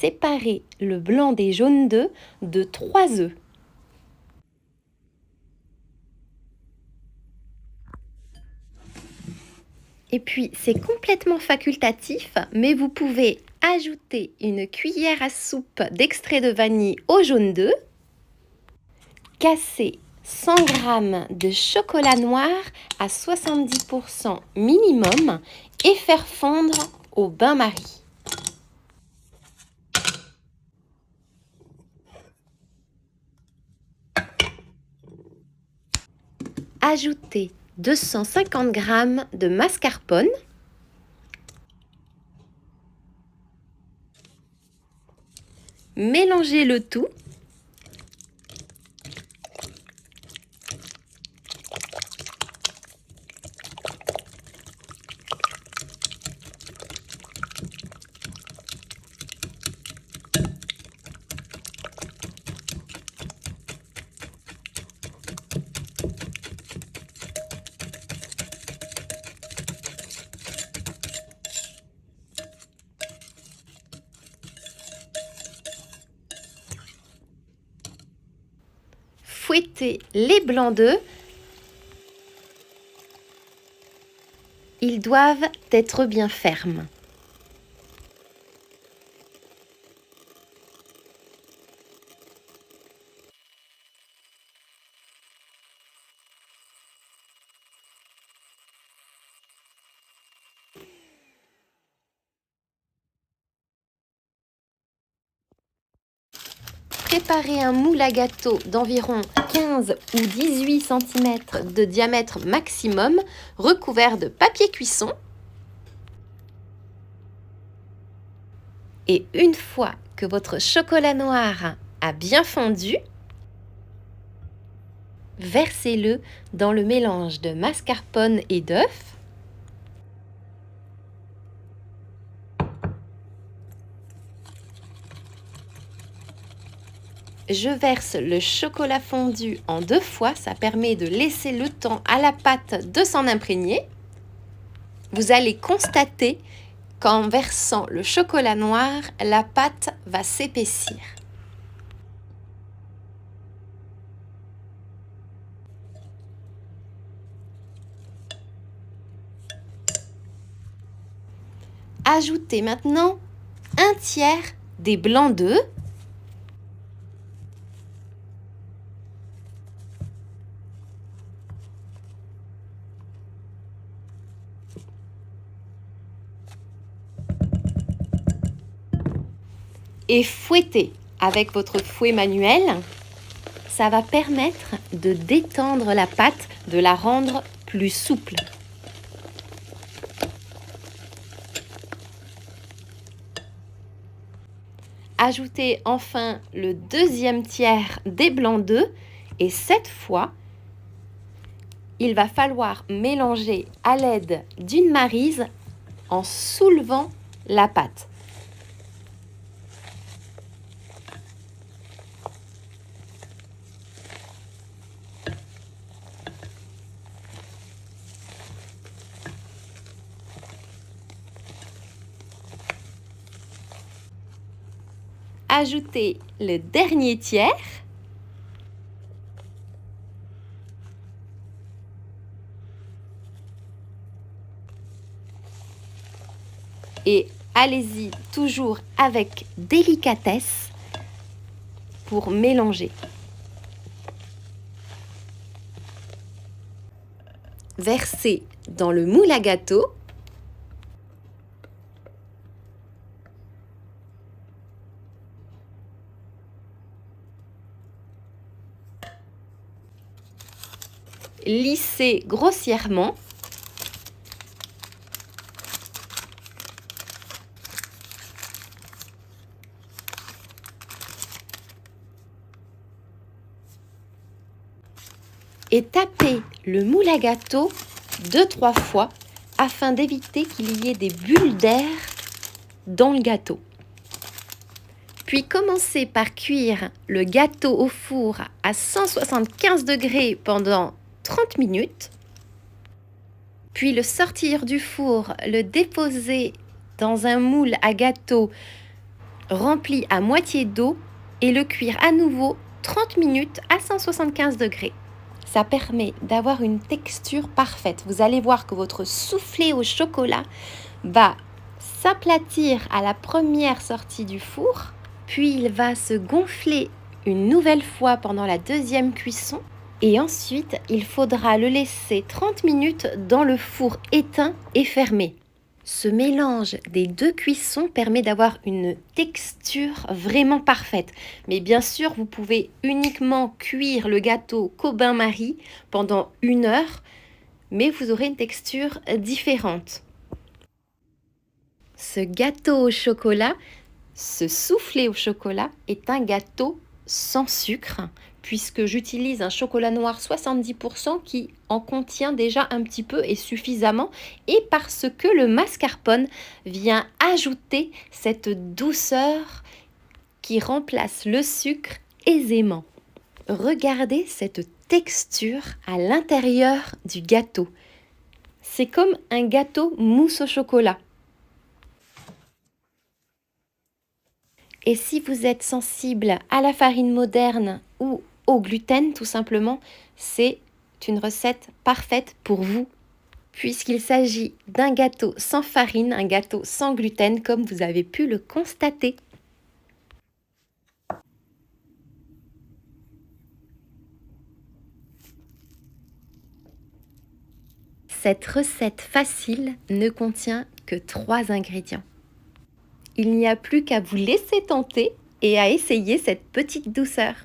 séparer le blanc des jaunes d'œufs de 3 œufs. Et puis, c'est complètement facultatif, mais vous pouvez ajouter une cuillère à soupe d'extrait de vanille au jaune d'œuf, casser 100 g de chocolat noir à 70% minimum et faire fondre au bain-marie. Ajoutez 250 g de mascarpone, mélangez le tout. Fouettez les blancs d'œufs. Ils doivent être bien fermes. Préparez un moule à gâteau d'environ 15 ou 18 cm de diamètre maximum, recouvert de papier cuisson. Et une fois que votre chocolat noir a bien fondu, versez-le dans le mélange de mascarpone et d'œufs. Je verse le chocolat fondu en 2 fois, ça permet de laisser le temps à la pâte de s'en imprégner. Vous allez constater qu'en versant le chocolat noir, la pâte va s'épaissir. Ajoutez maintenant 1/3 des blancs d'œufs. Et fouettez avec votre fouet manuel. Ça va permettre de détendre la pâte, de la rendre plus souple. Ajoutez enfin le 2e tiers des blancs d'œufs et cette fois, il va falloir mélanger à l'aide d'une maryse en soulevant la pâte. Ajoutez le dernier tiers. Et allez-y toujours avec délicatesse pour mélanger. Versez dans le moule à gâteau. Lissez grossièrement. Et tapez le moule à gâteau 2-3 fois afin d'éviter qu'il y ait des bulles d'air dans le gâteau. Puis commencez par cuire le gâteau au four à 175 degrés pendant 30 minutes. Puis le sortir du four, le déposer dans un moule à gâteau rempli à moitié d'eau et le cuire à nouveau 30 minutes à 175 degrés. Ça permet d'avoir une texture parfaite. Vous allez voir que votre soufflé au chocolat va s'aplatir à la première sortie du four, puis il va se gonfler une nouvelle fois pendant la deuxième cuisson et ensuite il faudra le laisser 30 minutes dans le four éteint et fermé. Ce mélange des deux cuissons permet d'avoir une texture vraiment parfaite. Mais bien sûr, vous pouvez uniquement cuire le gâteau qu'au bain-marie pendant 1 heure, mais vous aurez une texture différente. Ce gâteau au chocolat, ce soufflé au chocolat est un gâteau sans sucre, puisque j'utilise un chocolat noir 70% qui en contient déjà un petit peu et suffisamment, et parce que le mascarpone vient ajouter cette douceur qui remplace le sucre aisément. Regardez cette texture à l'intérieur du gâteau. C'est comme un gâteau mousse au chocolat. Et si vous êtes sensible à la farine moderne ou au gluten, tout simplement, c'est une recette parfaite pour vous, puisqu'il s'agit d'un gâteau sans farine, un gâteau sans gluten, comme vous avez pu le constater. Cette recette facile ne contient que 3 ingrédients. Il n'y a plus qu'à vous laisser tenter et à essayer cette petite douceur.